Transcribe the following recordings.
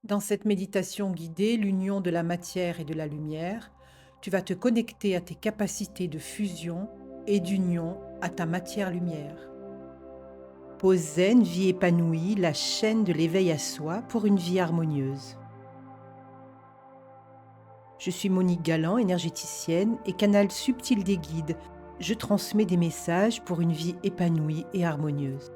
Dans cette méditation guidée, l'union de la matière et de la lumière, tu vas te connecter à tes capacités de fusion et d'union à ta matière-lumière. Pose zen, vie épanouie, la chaîne de l'éveil à soi pour une vie harmonieuse. Je suis Monique Galland, énergéticienne et canal subtil des guides. Je transmets des messages pour une vie épanouie et harmonieuse.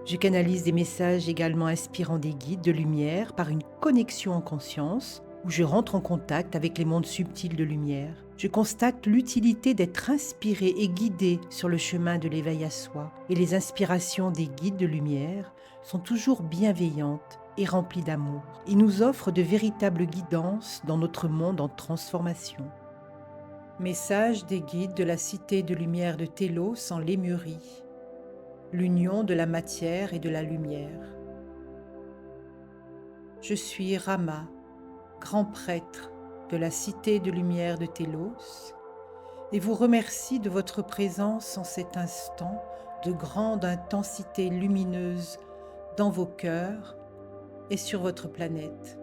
Je canalise des messages également inspirants des guides de lumière par une connexion en conscience où je rentre en contact avec les mondes subtils de lumière. Je constate l'utilité d'être inspiré et guidé sur le chemin de l'éveil à soi. Et les inspirations des guides de lumière sont toujours bienveillantes et remplies d'amour. Ils nous offrent de véritables guidances dans notre monde en transformation. Message des guides de la Cité de Lumière de Télos en Lémurie. L'union de la matière et de la lumière. Je suis Rama, grand prêtre de la Cité de Lumière de Télos, et vous remercie de votre présence en cet instant de grande intensité lumineuse dans vos cœurs et sur votre planète.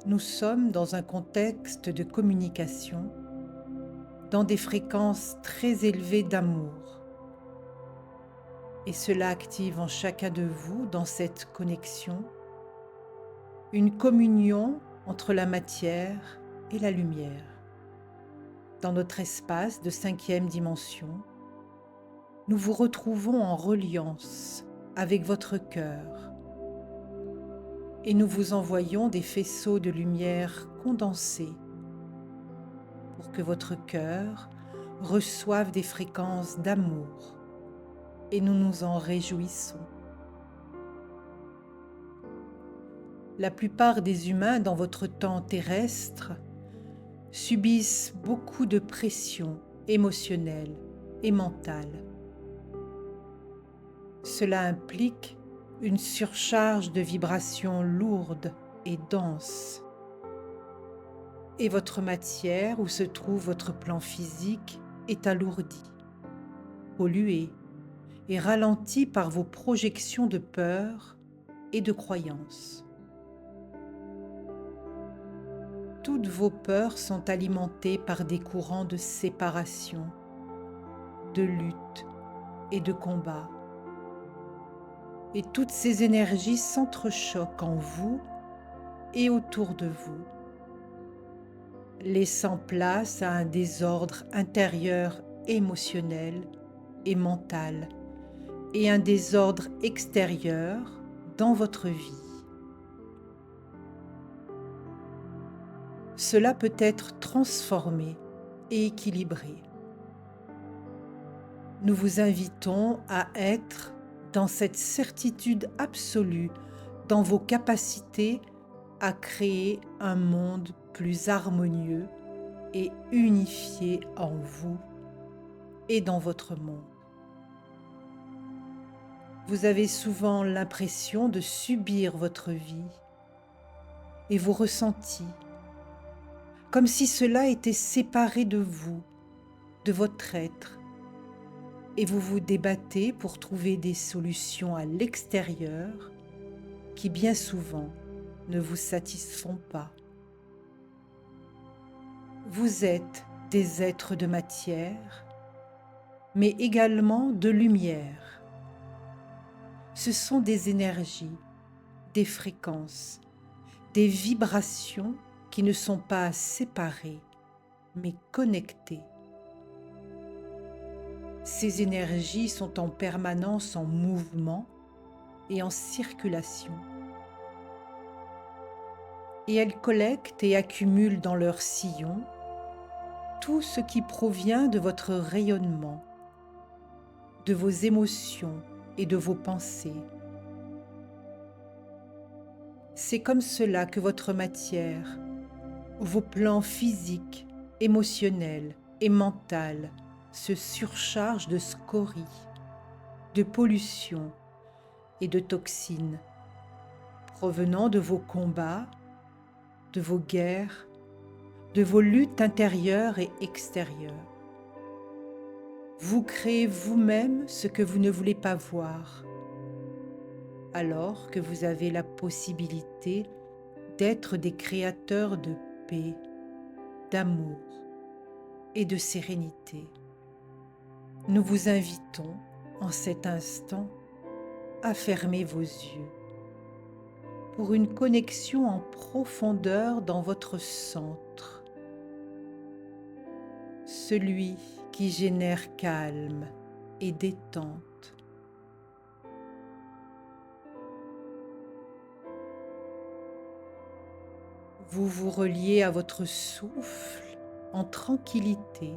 Nous sommes dans un contexte de communication, dans des fréquences très élevées d'amour. Et cela active en chacun de vous, dans cette connexion, une communion entre la matière et la lumière. Dans notre espace de 5e dimension, nous vous retrouvons en reliance avec votre cœur et nous vous envoyons des faisceaux de lumière condensés pour que votre cœur reçoive des fréquences d'amour et nous nous en réjouissons. La plupart des humains dans votre temps terrestre subissent beaucoup de pression émotionnelle et mentale. Cela implique une surcharge de vibrations lourdes et denses. Et votre matière, où se trouve votre plan physique, est alourdie, polluée et ralentie par vos projections de peur et de croyances. Toutes vos peurs sont alimentées par des courants de séparation, de lutte et de combat. Et toutes ces énergies s'entrechoquent en vous et autour de vous, laissant place à un désordre intérieur émotionnel et mental et un désordre extérieur dans votre vie. Cela peut être transformé et équilibré. Nous vous invitons à être dans cette certitude absolue dans vos capacités à créer un monde plus harmonieux et unifié en vous et dans votre monde. Vous avez souvent l'impression de subir votre vie et vos ressentis, comme si cela était séparé de vous, de votre être, et vous vous débattez pour trouver des solutions à l'extérieur qui bien souvent ne vous satisfont pas. Vous êtes des êtres de matière, mais également de lumière. Ce sont des énergies, des fréquences, des vibrations qui ne sont pas séparées, mais connectées. Ces énergies sont en permanence en mouvement et en circulation. Et elles collectent et accumulent dans leur sillon tout ce qui provient de votre rayonnement, de vos émotions et de vos pensées. C'est comme cela que votre matière, vos plans physiques, émotionnels et mentaux se surchargent de scories, de pollution et de toxines provenant de vos combats, de vos guerres, de vos luttes intérieures et extérieures. Vous créez vous-même ce que vous ne voulez pas voir. alors que vous avez la possibilité d'être des créateurs de paix, d'amour et de sérénité. Nous vous invitons en cet instant à fermer vos yeux pour une connexion en profondeur dans votre centre, celui qui génère calme et détente. Vous vous reliez à votre souffle en tranquillité.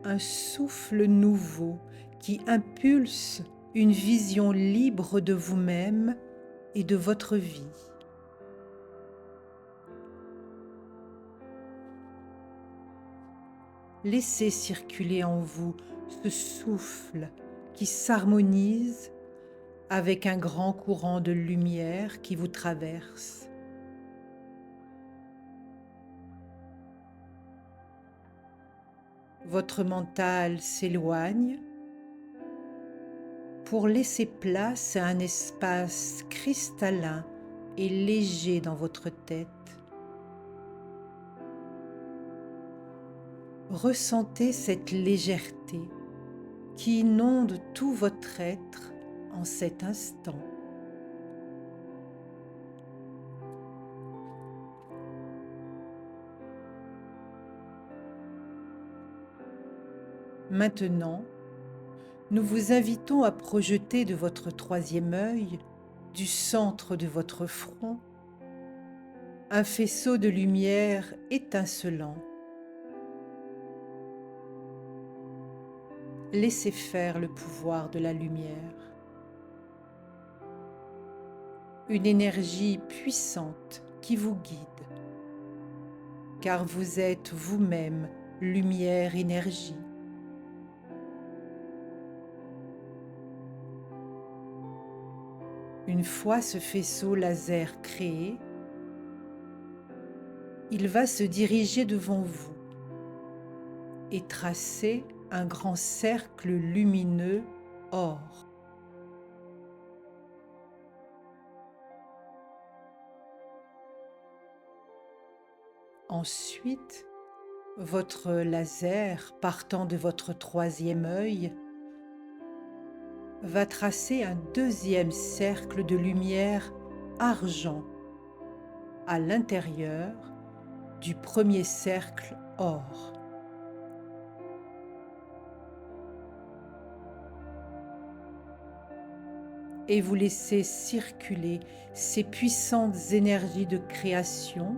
Un souffle nouveau qui impulse une vision libre de vous-même et de votre vie. Laissez circuler en vous ce souffle qui s'harmonise avec un grand courant de lumière qui vous traverse. Votre mental s'éloigne pour laisser place à un espace cristallin et léger dans votre tête. Ressentez cette légèreté qui inonde tout votre être en cet instant. Maintenant, nous vous invitons à projeter de votre troisième œil, du centre de votre front, un faisceau de lumière étincelant. Laissez faire le pouvoir de la lumière. Une énergie puissante qui vous guide, car vous êtes vous-même lumière-énergie. Une fois ce faisceau laser créé, il va se diriger devant vous et tracer un grand cercle lumineux or. Ensuite, votre laser, partant de votre troisième œil, va tracer un deuxième cercle de lumière argent à l'intérieur du premier cercle or. Et vous laissez circuler ces puissantes énergies de création,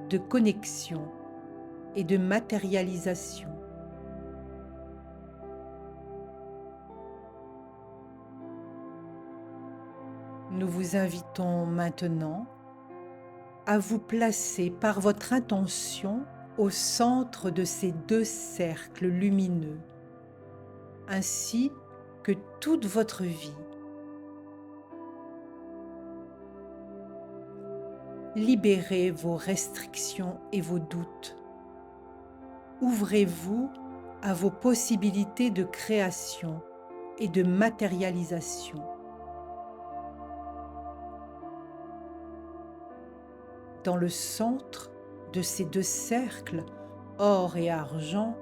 de connexion et de matérialisation. Nous vous invitons maintenant à vous placer par votre intention au centre de ces deux cercles lumineux, ainsi que toute votre vie. Libérez vos restrictions et vos doutes. Ouvrez-vous à vos possibilités de création et de matérialisation. Dans le centre de ces deux cercles, or et argent,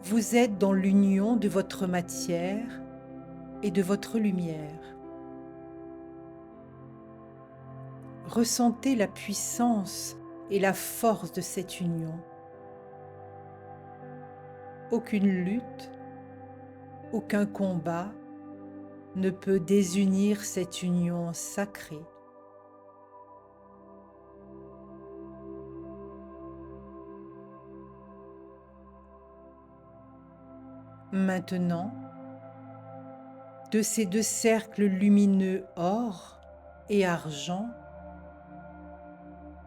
vous êtes dans l'union de votre matière et de votre lumière. Ressentez la puissance et la force de cette union. Aucune lutte, aucun combat ne peut désunir cette union sacrée. Maintenant, de ces deux cercles lumineux or et argent,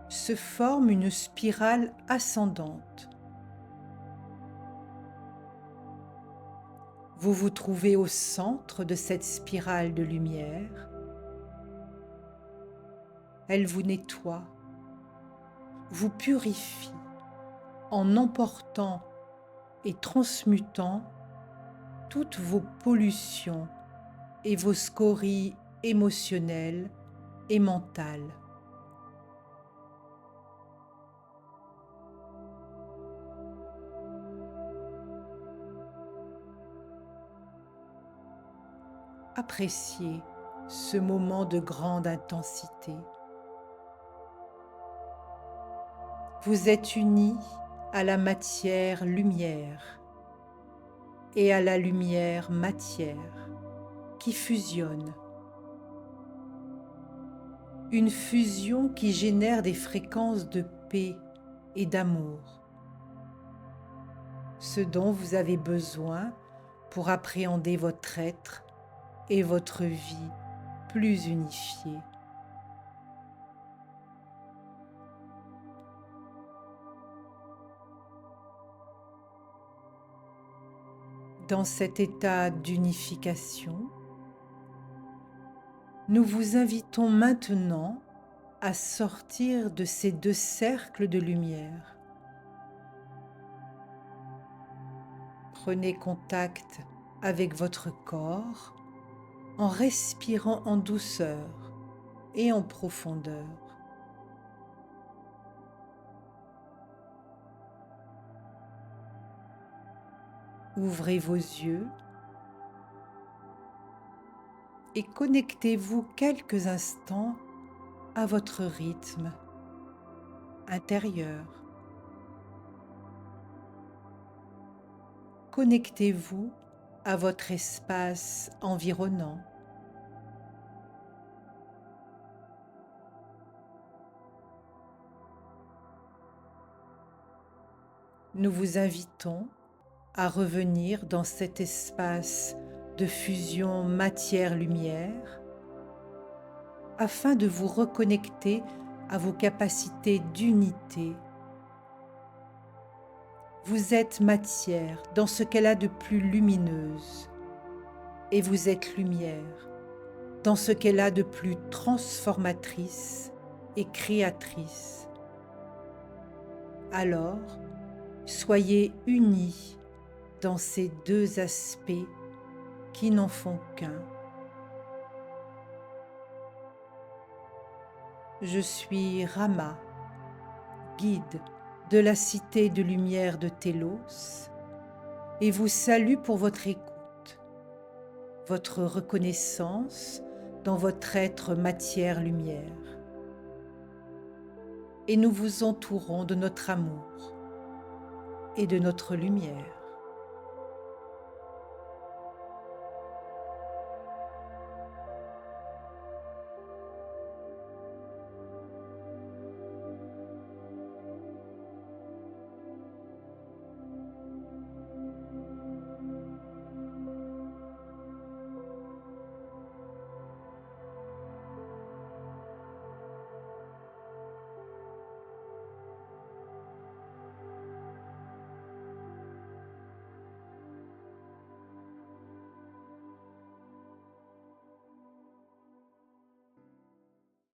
se forme une spirale ascendante. Vous vous trouvez au centre de cette spirale de lumière. Elle vous nettoie, vous purifie en emportant et transmutant toutes vos pollutions et vos scories émotionnelles et mentales. Appréciez ce moment de grande intensité. Vous êtes unis à la matière-lumière et à la lumière-matière qui fusionnent. Une fusion qui génère des fréquences de paix et d'amour, ce dont vous avez besoin pour appréhender votre être et votre vie plus unifiée. Dans cet état d'unification, nous vous invitons maintenant à sortir de ces deux cercles de lumière. Prenez contact avec votre corps en respirant en douceur et en profondeur. Ouvrez vos yeux et connectez-vous quelques instants à votre rythme intérieur. Connectez-vous à votre espace environnant. Nous vous invitons à revenir dans cet espace de fusion matière-lumière afin de vous reconnecter à vos capacités d'unité. Vous êtes matière dans ce qu'elle a de plus lumineuse et vous êtes lumière dans ce qu'elle a de plus transformatrice et créatrice. Alors, soyez unis dans ces deux aspects qui n'en font qu'un. Je suis Rama, guide de la cité de lumière de Télos, et vous salue pour votre écoute, votre reconnaissance dans votre être matière-lumière. Et nous vous entourons de notre amour et de notre lumière.